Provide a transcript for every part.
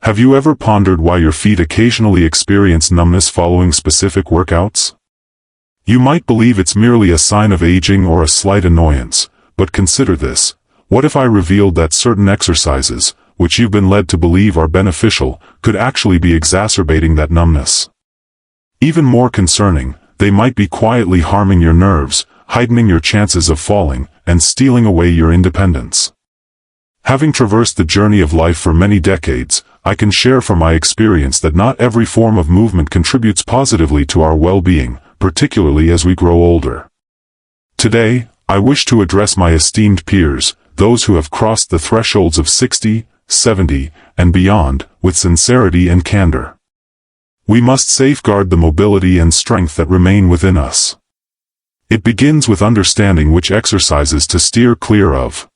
Have you ever pondered why your feet occasionally experience numbness following specific workouts? You might believe it's merely a sign of aging or a slight annoyance, but consider this. What if I revealed that certain exercises, which you've been led to believe are beneficial, could actually be exacerbating that numbness? Even more concerning, they might be quietly harming your nerves, heightening your chances of falling, and stealing away your independence. Having traversed the journey of life for many decades, I can share from my experience that not every form of movement contributes positively to our well-being, particularly as we grow older. Today, I wish to address my esteemed peers, those who have crossed the thresholds of 60, 70, and beyond, with sincerity and candor. We must safeguard the mobility and strength that remain within us. It begins with understanding which exercises to steer clear of.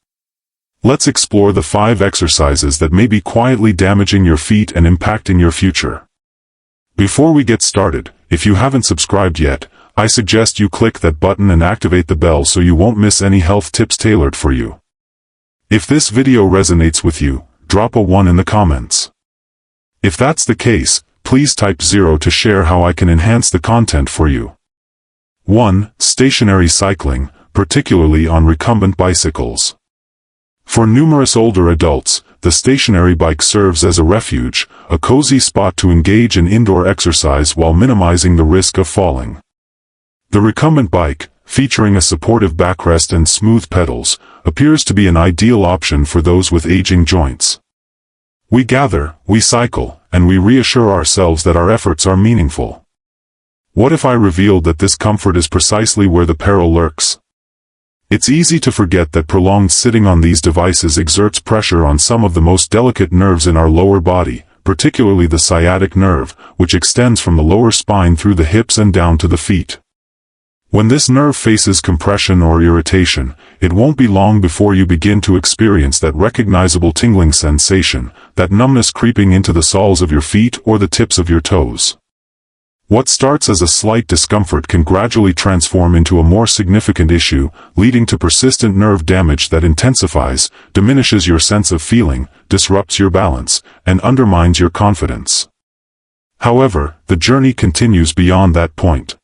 Let's explore the 5 exercises that may be quietly damaging your feet and impacting your future. Before we get started, if you haven't subscribed yet, I suggest you click that button and activate the bell so you won't miss any health tips tailored for you. If this video resonates with you, drop a 1 in the comments. If that's the case, please type 0 to share how I can enhance the content for you. 1. Stationary cycling, particularly on recumbent bicycles. For numerous older adults, the stationary bike serves as a refuge, a cozy spot to engage in indoor exercise while minimizing the risk of falling. The recumbent bike, featuring a supportive backrest and smooth pedals, appears to be an ideal option for those with aging joints. We gather, we cycle, and we reassure ourselves that our efforts are meaningful. What if I revealed that this comfort is precisely where the peril lurks? It's easy to forget that prolonged sitting on these devices exerts pressure on some of the most delicate nerves in our lower body, particularly the sciatic nerve, which extends from the lower spine through the hips and down to the feet. When this nerve faces compression or irritation, it won't be long before you begin to experience that recognizable tingling sensation, that numbness creeping into the soles of your feet or the tips of your toes. What starts as a slight discomfort can gradually transform into a more significant issue, leading to persistent nerve damage that intensifies, diminishes your sense of feeling, disrupts your balance, and undermines your confidence. However, the journey continues beyond that point.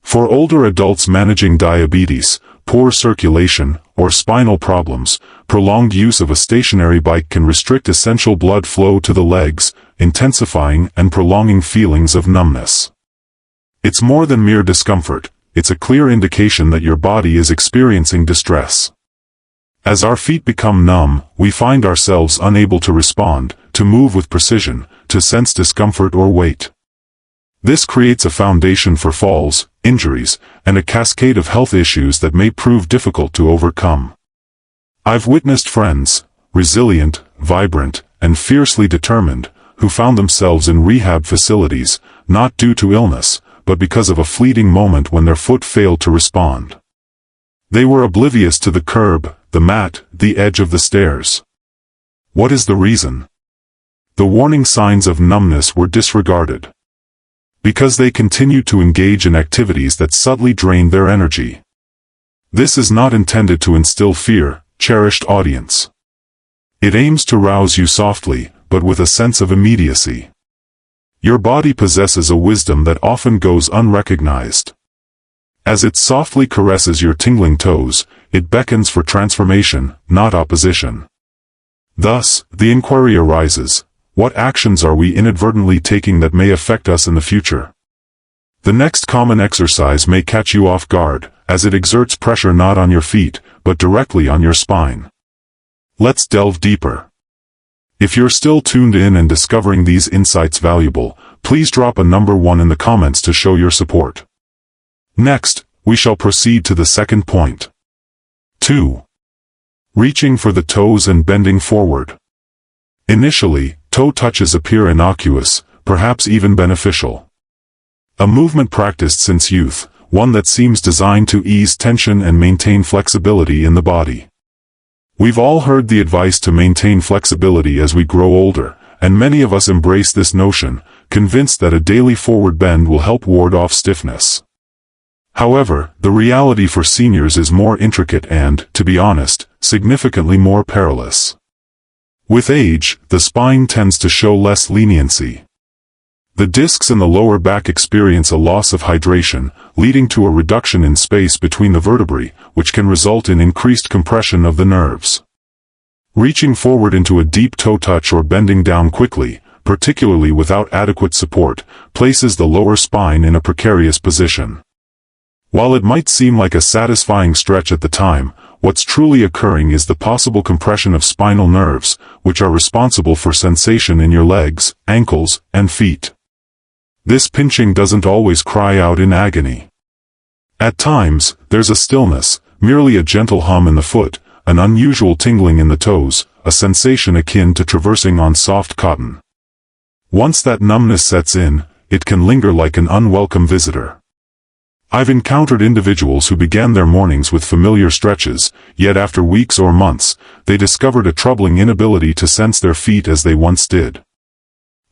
For older adults managing diabetes, poor circulation, or spinal problems, prolonged use of a stationary bike can restrict essential blood flow to the legs, intensifying and prolonging feelings of numbness. It's more than mere discomfort, it's a clear indication that your body is experiencing distress. As our feet become numb, we find ourselves unable to respond, to move with precision, to sense discomfort or weight. This creates a foundation for falls, injuries, and a cascade of health issues that may prove difficult to overcome. I've witnessed friends, resilient, vibrant, and fiercely determined, who found themselves in rehab facilities, not due to illness, but because of a fleeting moment when their foot failed to respond. They were oblivious to the curb, the mat, the edge of the stairs. What is the reason? The warning signs of numbness were disregarded. Because they continued to engage in activities that subtly drained their energy. This is not intended to instill fear, cherished audience. It aims to rouse you softly, but with a sense of immediacy. Your body possesses a wisdom that often goes unrecognized. As it softly caresses your tingling toes, it beckons for transformation, not opposition. Thus, the inquiry arises: what actions are we inadvertently taking that may affect us in the future? The next common exercise may catch you off guard, as it exerts pressure not on your feet, but directly on your spine. Let's delve deeper. If you're still tuned in and discovering these insights valuable, please drop a number 1 in the comments to show your support. Next, we shall proceed to the second point. 2. Reaching for the toes and bending forward. Initially, toe touches appear innocuous, perhaps even beneficial. A movement practiced since youth, one that seems designed to ease tension and maintain flexibility in the body. We've all heard the advice to maintain flexibility as we grow older, and many of us embrace this notion, convinced that a daily forward bend will help ward off stiffness. However, the reality for seniors is more intricate and, to be honest, significantly more perilous. With age, the spine tends to show less leniency. The discs in the lower back experience a loss of hydration, leading to a reduction in space between the vertebrae, which can result in increased compression of the nerves. Reaching forward into a deep toe touch or bending down quickly, particularly without adequate support, places the lower spine in a precarious position. While it might seem like a satisfying stretch at the time, what's truly occurring is the possible compression of spinal nerves, which are responsible for sensation in your legs, ankles, and feet. This pinching doesn't always cry out in agony. At times, there's a stillness, merely a gentle hum in the foot, an unusual tingling in the toes, a sensation akin to traversing on soft cotton. Once that numbness sets in, it can linger like an unwelcome visitor. I've encountered individuals who began their mornings with familiar stretches, yet after weeks or months, they discovered a troubling inability to sense their feet as they once did.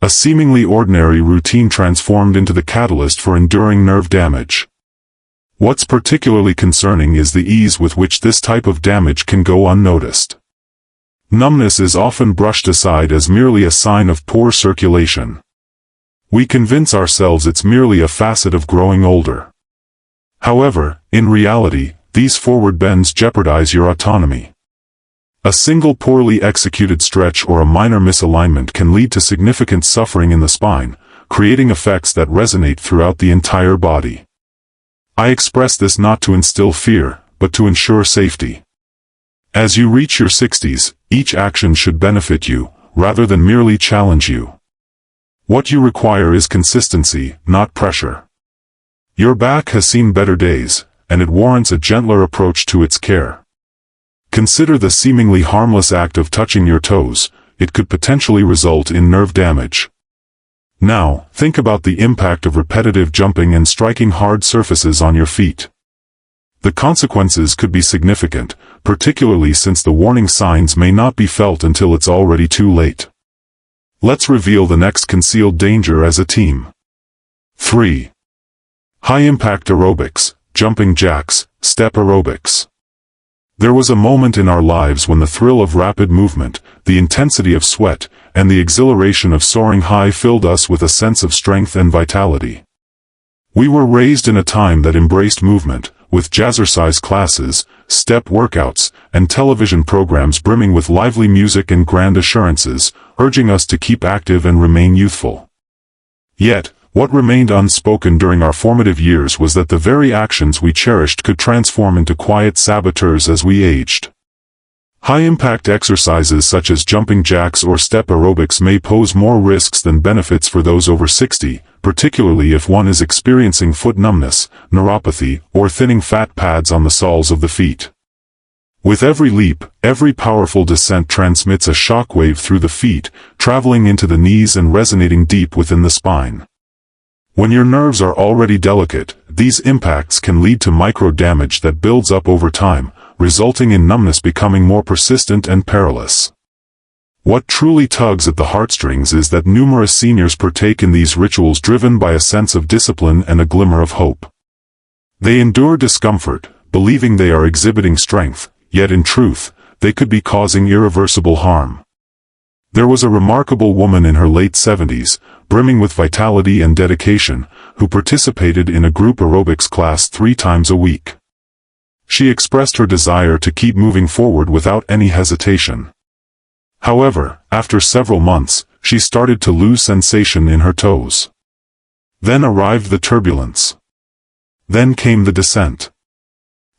A seemingly ordinary routine transformed into the catalyst for enduring nerve damage. What's particularly concerning is the ease with which this type of damage can go unnoticed. Numbness is often brushed aside as merely a sign of poor circulation. We convince ourselves it's merely a facet of growing older. However, in reality, these forward bends jeopardize your autonomy. A single poorly executed stretch or a minor misalignment can lead to significant suffering in the spine, creating effects that resonate throughout the entire body. I express this not to instill fear, but to ensure safety. As you reach your 60s, each action should benefit you, rather than merely challenge you. What you require is consistency, not pressure. Your back has seen better days, and it warrants a gentler approach to its care. Consider the seemingly harmless act of touching your toes. It could potentially result in nerve damage. Now, think about the impact of repetitive jumping and striking hard surfaces on your feet. The consequences could be significant, particularly since the warning signs may not be felt until it's already too late. Let's reveal the next concealed danger as a team. 3. High-impact aerobics, jumping jacks, step aerobics. There was a moment in our lives when the thrill of rapid movement, the intensity of sweat, and the exhilaration of soaring high filled us with a sense of strength and vitality. We were raised in a time that embraced movement, with jazzercise classes, step workouts, and television programs brimming with lively music and grand assurances, urging us to keep active and remain youthful. Yet, what remained unspoken during our formative years was that the very actions we cherished could transform into quiet saboteurs as we aged. High-impact exercises such as jumping jacks or step aerobics may pose more risks than benefits for those over 60, particularly if one is experiencing foot numbness, neuropathy, or thinning fat pads on the soles of the feet. With every leap, every powerful descent transmits a shockwave through the feet, traveling into the knees and resonating deep within the spine. When your nerves are already delicate, these impacts can lead to micro-damage that builds up over time, resulting in numbness becoming more persistent and perilous. What truly tugs at the heartstrings is that numerous seniors partake in these rituals driven by a sense of discipline and a glimmer of hope. They endure discomfort, believing they are exhibiting strength, yet in truth, they could be causing irreversible harm. There was a remarkable woman in her late 70s, brimming with vitality and dedication, who participated in a group aerobics class 3 times a week. She expressed her desire to keep moving forward without any hesitation. However, after several months, she started to lose sensation in her toes. Then arrived the turbulence. Then came the descent.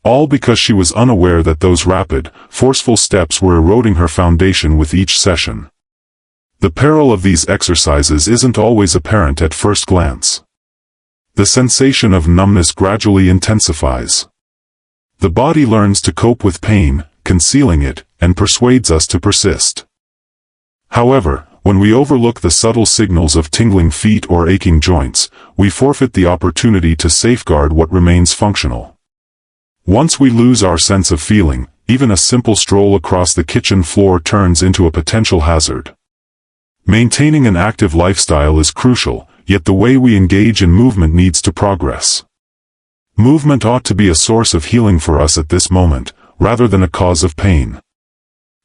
All because she was unaware that those rapid, forceful steps were eroding her foundation with each session. The peril of these exercises isn't always apparent at first glance. The sensation of numbness gradually intensifies. The body learns to cope with pain, concealing it, and persuades us to persist. However, when we overlook the subtle signals of tingling feet or aching joints, we forfeit the opportunity to safeguard what remains functional. Once we lose our sense of feeling, even a simple stroll across the kitchen floor turns into a potential hazard. Maintaining an active lifestyle is crucial, yet the way we engage in movement needs to progress. Movement ought to be a source of healing for us at this moment, rather than a cause of pain.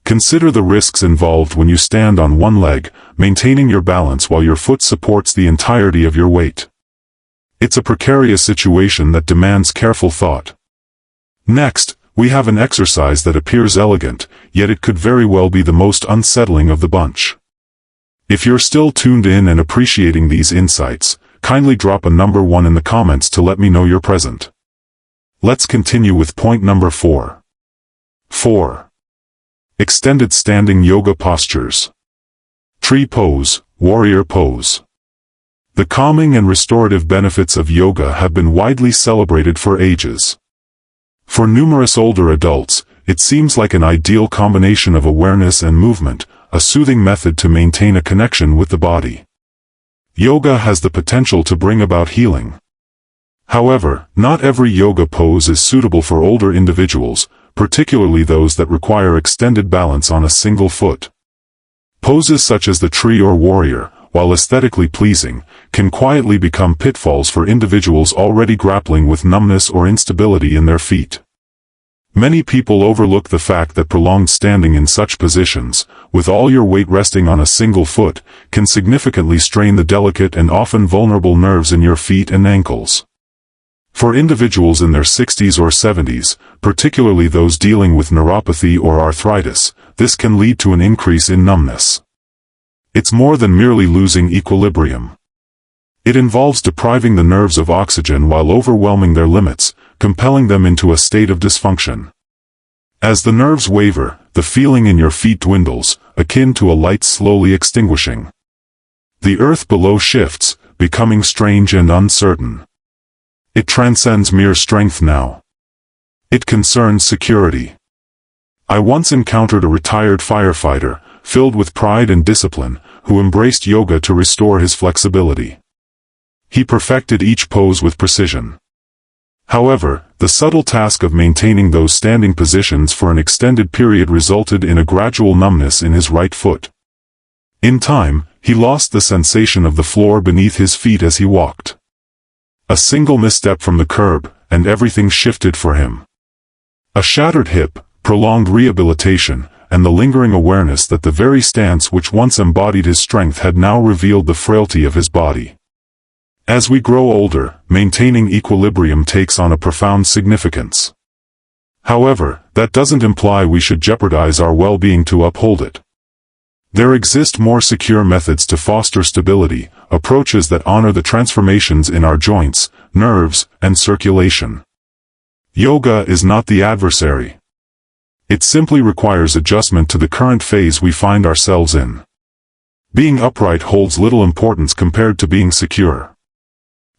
Consider the risks involved when you stand on one leg, maintaining your balance while your foot supports the entirety of your weight. It's a precarious situation that demands careful thought. Next, we have an exercise that appears elegant, yet it could very well be the most unsettling of the bunch. If you're still tuned in and appreciating these insights, kindly drop a number 1 in the comments to let me know you're present. Let's continue with point number 4. 4. Extended standing yoga postures. Tree pose, warrior pose. The calming and restorative benefits of yoga have been widely celebrated for ages. For numerous older adults, it seems like an ideal combination of awareness and movement, a soothing method to maintain a connection with the body. Yoga has the potential to bring about healing. However, not every yoga pose is suitable for older individuals, particularly those that require extended balance on a single foot. Poses such as the tree or warrior, while aesthetically pleasing, can quietly become pitfalls for individuals already grappling with numbness or instability in their feet. Many people overlook the fact that prolonged standing in such positions, with all your weight resting on a single foot, can significantly strain the delicate and often vulnerable nerves in your feet and ankles. For individuals in their 60s or 70s, particularly those dealing with neuropathy or arthritis, this can lead to an increase in numbness. It's more than merely losing equilibrium. It involves depriving the nerves of oxygen while overwhelming their limits, compelling them into a state of dysfunction. As the nerves waver, the feeling in your feet dwindles, akin to a light slowly extinguishing. The earth below shifts, becoming strange and uncertain. It transcends mere strength now. It concerns security. I once encountered a retired firefighter, filled with pride and discipline, who embraced yoga to restore his flexibility. He perfected each pose with precision. However, the subtle task of maintaining those standing positions for an extended period resulted in a gradual numbness in his right foot. In time, he lost the sensation of the floor beneath his feet as he walked. A single misstep from the curb, and everything shifted for him. A shattered hip, prolonged rehabilitation, and the lingering awareness that the very stance which once embodied his strength had now revealed the frailty of his body. As we grow older, maintaining equilibrium takes on a profound significance. However, that doesn't imply we should jeopardize our well-being to uphold it. There exist more secure methods to foster stability, approaches that honor the transformations in our joints, nerves, and circulation. Yoga is not the adversary. It simply requires adjustment to the current phase we find ourselves in. Being upright holds little importance compared to being secure.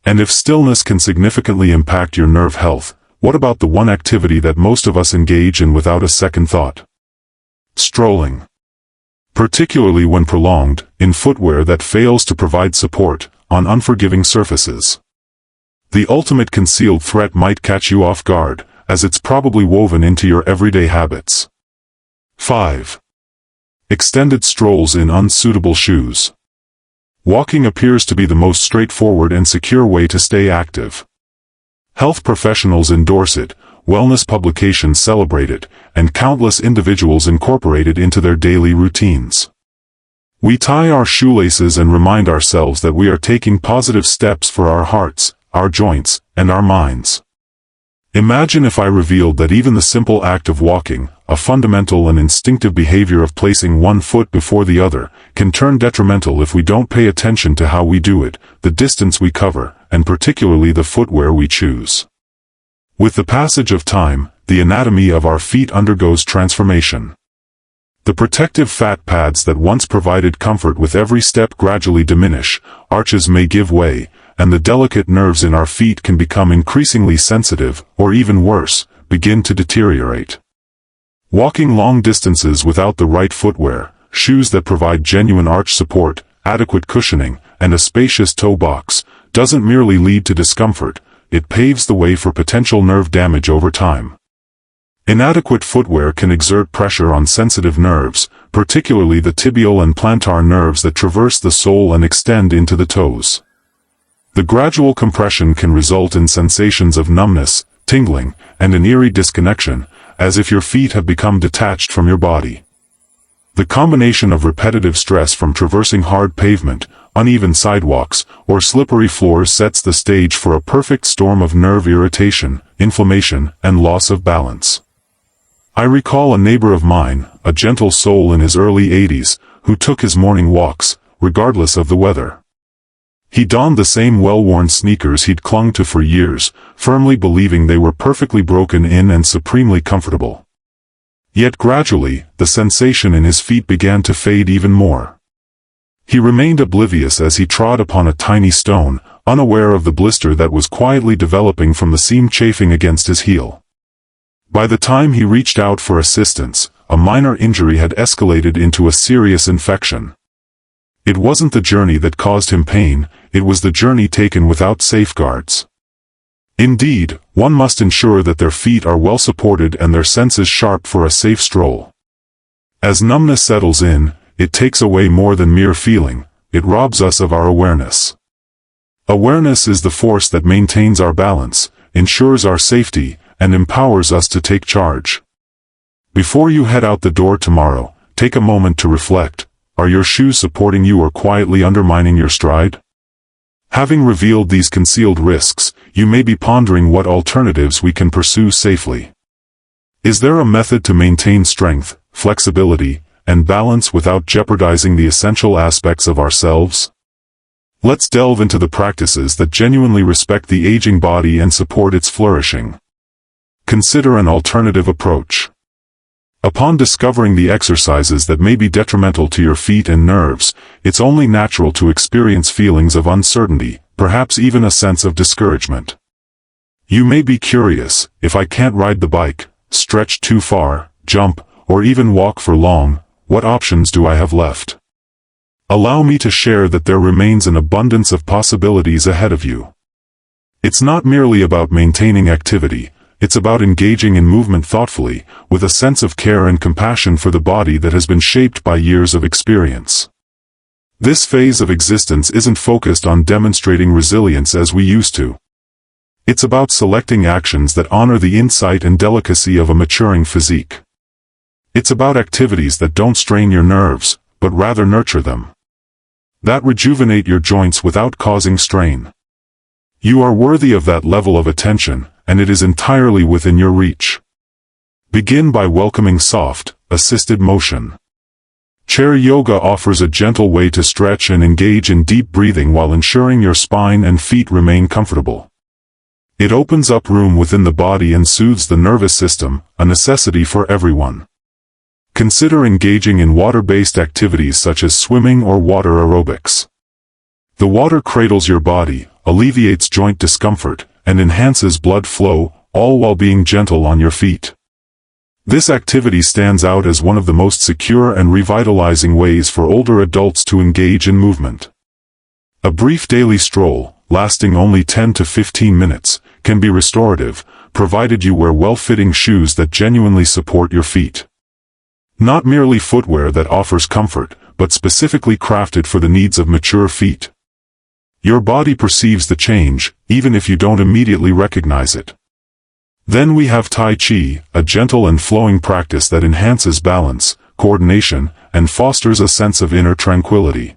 And if stillness can significantly impact your nerve health, what about the one activity that most of us engage in without a second thought? Strolling. Particularly when prolonged, in footwear that fails to provide support, on unforgiving surfaces. The ultimate concealed threat might catch you off guard, as it's probably woven into your everyday habits. 5. Extended strolls in unsuitable shoes. Walking appears to be the most straightforward and secure way to stay active. Health professionals endorse it, wellness publications celebrate it, and countless individuals incorporate it into their daily routines. We tie our shoelaces and remind ourselves that we are taking positive steps for our hearts, our joints, and our minds. Imagine if I revealed that even the simple act of walking, a fundamental and instinctive behavior of placing one foot before the other, can turn detrimental if we don't pay attention to how we do it, the distance we cover, and particularly the footwear we choose. With the passage of time, the anatomy of our feet undergoes transformation. The protective fat pads that once provided comfort with every step gradually diminish, arches may give way, and the delicate nerves in our feet can become increasingly sensitive, or even worse, begin to deteriorate. Walking long distances without the right footwear, shoes that provide genuine arch support, adequate cushioning, and a spacious toe box, doesn't merely lead to discomfort, it paves the way for potential nerve damage over time. Inadequate footwear can exert pressure on sensitive nerves, particularly the tibial and plantar nerves that traverse the sole and extend into the toes. The gradual compression can result in sensations of numbness, tingling, and an eerie disconnection, as if your feet have become detached from your body. The combination of repetitive stress from traversing hard pavement, uneven sidewalks, or slippery floors sets the stage for a perfect storm of nerve irritation, inflammation, and loss of balance. I recall a neighbor of mine, a gentle soul in his early 80s, who took his morning walks, regardless of the weather. He donned the same well-worn sneakers he'd clung to for years, firmly believing they were perfectly broken in and supremely comfortable. Yet gradually, the sensation in his feet began to fade even more. He remained oblivious as he trod upon a tiny stone, unaware of the blister that was quietly developing from the seam chafing against his heel. By the time he reached out for assistance, a minor injury had escalated into a serious infection. It wasn't the journey that caused him pain, it was the journey taken without safeguards. Indeed, one must ensure that their feet are well supported and their senses sharp for a safe stroll. As numbness settles in, it takes away more than mere feeling, it robs us of our awareness. Awareness is the force that maintains our balance, ensures our safety, and empowers us to take charge. Before you head out the door tomorrow, take a moment to reflect. Are your shoes supporting you or quietly undermining your stride? Having revealed these concealed risks, you may be pondering what alternatives we can pursue safely. Is there a method to maintain strength, flexibility, and balance without jeopardizing the essential aspects of ourselves? Let's delve into the practices that genuinely respect the aging body and support its flourishing. Consider an alternative approach. Upon discovering the exercises that may be detrimental to your feet and nerves, it's only natural to experience feelings of uncertainty, perhaps even a sense of discouragement. You may be curious, if I can't ride the bike, stretch too far, jump, or even walk for long, what options do I have left? Allow me to share that there remains an abundance of possibilities ahead of you. It's not merely about maintaining activity. It's about engaging in movement thoughtfully, with a sense of care and compassion for the body that has been shaped by years of experience. This phase of existence isn't focused on demonstrating resilience as we used to. It's about selecting actions that honor the insight and delicacy of a maturing physique. It's about activities that don't strain your nerves, but rather nurture them. That rejuvenate your joints without causing strain. You are worthy of that level of attention, and it is entirely within your reach. Begin by welcoming soft, assisted motion. Chair yoga offers a gentle way to stretch and engage in deep breathing while ensuring your spine and feet remain comfortable. It opens up room within the body and soothes the nervous system, a necessity for everyone. Consider engaging in water-based activities such as swimming or water aerobics. The water cradles your body, alleviates joint discomfort, and enhances blood flow, all while being gentle on your feet. This activity stands out as one of the most secure and revitalizing ways for older adults to engage in movement. A brief daily stroll, lasting only 10 to 15 minutes, can be restorative, provided you wear well-fitting shoes that genuinely support your feet. Not merely footwear that offers comfort, but specifically crafted for the needs of mature feet. Your body perceives the change, even if you don't immediately recognize it. Then we have Tai Chi, a gentle and flowing practice that enhances balance, coordination, and fosters a sense of inner tranquility.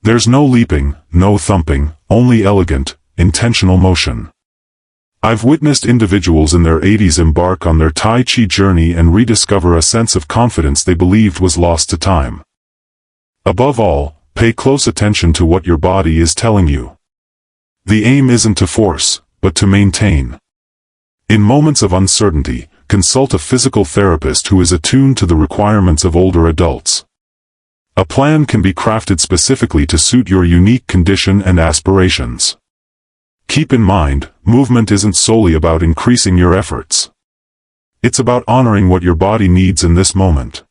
There's no leaping, no thumping, only elegant, intentional motion. I've witnessed individuals in their 80s embark on their Tai Chi journey and rediscover a sense of confidence they believed was lost to time. Above all, pay close attention to what your body is telling you. The aim isn't to force, but to maintain. In moments of uncertainty, consult a physical therapist who is attuned to the requirements of older adults. A plan can be crafted specifically to suit your unique condition and aspirations. Keep in mind, movement isn't solely about increasing your efforts. It's about honoring what your body needs in this moment.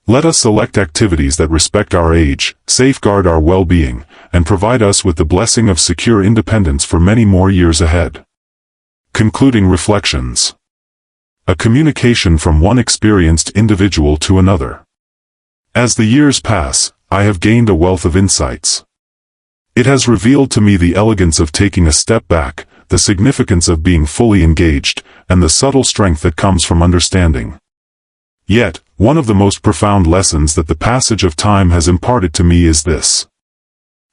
Let us select activities that respect our age, safeguard our well-being, and provide us with the blessing of secure independence for many more years ahead. Concluding reflections. A communication from one experienced individual to another. As the years pass, I have gained a wealth of insights. It has revealed to me the elegance of taking a step back, the significance of being fully engaged, and the subtle strength that comes from understanding. Yet, one of the most profound lessons that the passage of time has imparted to me is this.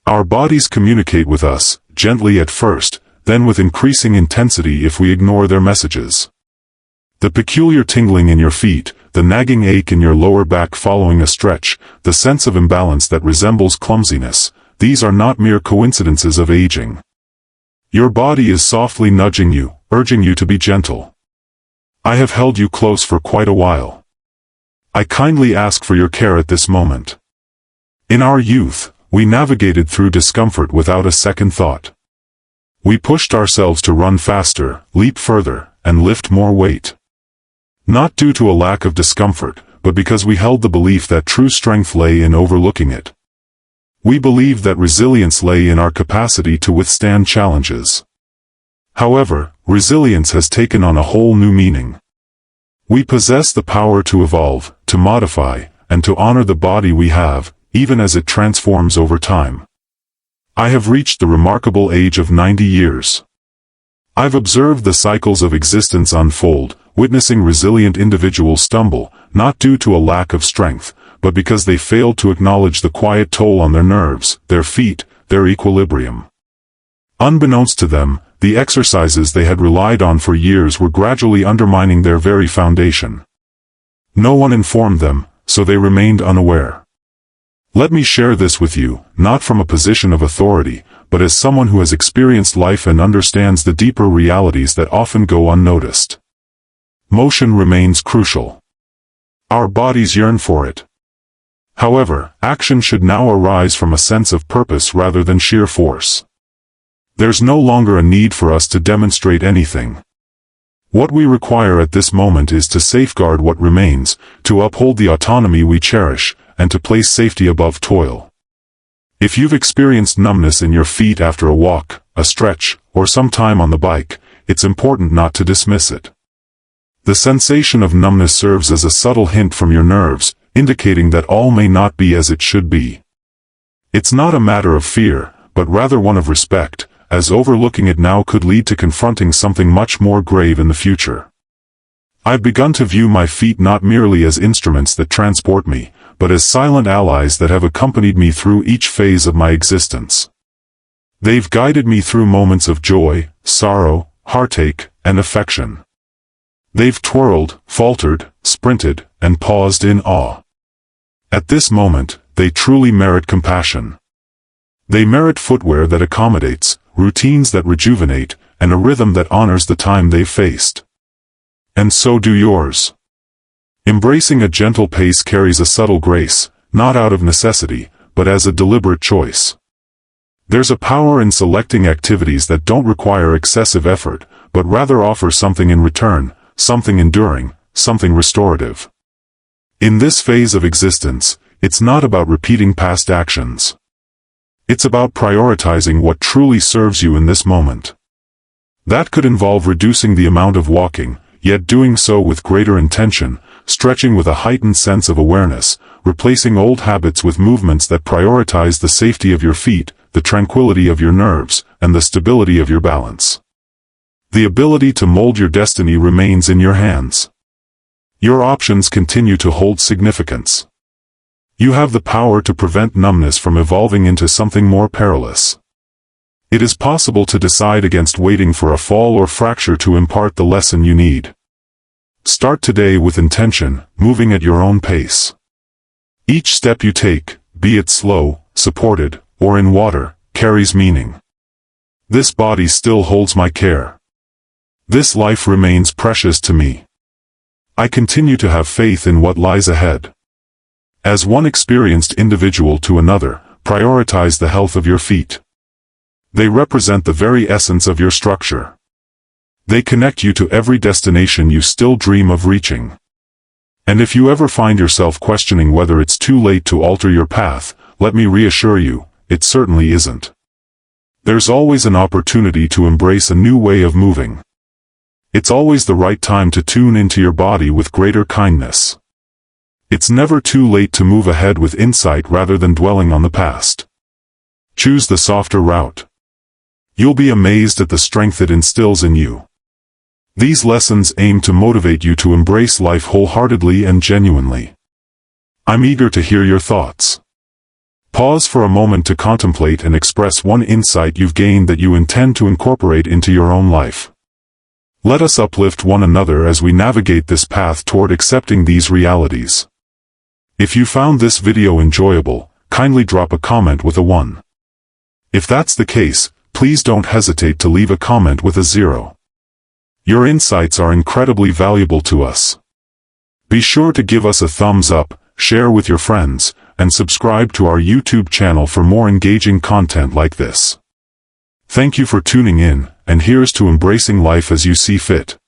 Our bodies communicate with us, gently at first, then with increasing intensity if we ignore their messages. The peculiar tingling in your feet, the nagging ache in your lower back following a stretch, the sense of imbalance that resembles clumsiness, these are not mere coincidences of aging. Your body is softly nudging you, urging you to be gentle. I have held you close for quite a while. I kindly ask for your care at this moment. In our youth, we navigated through discomfort without a second thought. We pushed ourselves to run faster, leap further, and lift more weight. Not due to a lack of discomfort, but because we held the belief that true strength lay in overlooking it. We believed that resilience lay in our capacity to withstand challenges. However, resilience has taken on a whole new meaning. We possess the power to evolve, to modify, and to honor the body we have, even as it transforms over time. I have reached the remarkable age of 90 years. I've observed the cycles of existence unfold, witnessing resilient individuals stumble, not due to a lack of strength, but because they failed to acknowledge the quiet toll on their nerves, their feet, their equilibrium. Unbeknownst to them, the exercises they had relied on for years were gradually undermining their very foundation. No one informed them, so they remained unaware. Let me share this with you, not from a position of authority, but as someone who has experienced life and understands the deeper realities that often go unnoticed. Motion remains crucial. Our bodies yearn for it. However, action should now arise from a sense of purpose rather than sheer force. There's no longer a need for us to demonstrate anything. What we require at this moment is to safeguard what remains, to uphold the autonomy we cherish, and to place safety above toil. If you've experienced numbness in your feet after a walk, a stretch, or some time on the bike, it's important not to dismiss it. The sensation of numbness serves as a subtle hint from your nerves, indicating that all may not be as it should be. It's not a matter of fear, but rather one of respect, as overlooking it now could lead to confronting something much more grave in the future. I've begun to view my feet not merely as instruments that transport me, but as silent allies that have accompanied me through each phase of my existence. They've guided me through moments of joy, sorrow, heartache, and affection. They've twirled, faltered, sprinted, and paused in awe. At this moment, they truly merit compassion. They merit footwear that accommodates, routines that rejuvenate, and a rhythm that honors the time they've faced. And so do yours. Embracing a gentle pace carries a subtle grace, not out of necessity, but as a deliberate choice. There's a power in selecting activities that don't require excessive effort, but rather offer something in return, something enduring, something restorative. In this phase of existence, it's not about repeating past actions. It's about prioritizing what truly serves you in this moment. That could involve reducing the amount of walking, yet doing so with greater intention, stretching with a heightened sense of awareness, replacing old habits with movements that prioritize the safety of your feet, the tranquility of your nerves, and the stability of your balance. The ability to mold your destiny remains in your hands. Your options continue to hold significance. You have the power to prevent numbness from evolving into something more perilous. It is possible to decide against waiting for a fall or fracture to impart the lesson you need. Start today with intention, moving at your own pace. Each step you take, be it slow, supported, or in water, carries meaning. This body still holds my care. This life remains precious to me. I continue to have faith in what lies ahead. As one experienced individual to another, prioritize the health of your feet. They represent the very essence of your structure. They connect you to every destination you still dream of reaching. And if you ever find yourself questioning whether it's too late to alter your path, let me reassure you, it certainly isn't. There's always an opportunity to embrace a new way of moving. It's always the right time to tune into your body with greater kindness. It's never too late to move ahead with insight rather than dwelling on the past. Choose the softer route. You'll be amazed at the strength it instills in you. These lessons aim to motivate you to embrace life wholeheartedly and genuinely. I'm eager to hear your thoughts. Pause for a moment to contemplate and express one insight you've gained that you intend to incorporate into your own life. Let us uplift one another as we navigate this path toward accepting these realities. If you found this video enjoyable, kindly drop a comment with a 1. If that's the case, please don't hesitate to leave a comment with a 0. Your insights are incredibly valuable to us. Be sure to give us a thumbs up, share with your friends, and subscribe to our YouTube channel for more engaging content like this. Thank you for tuning in, and here's to embracing life as you see fit.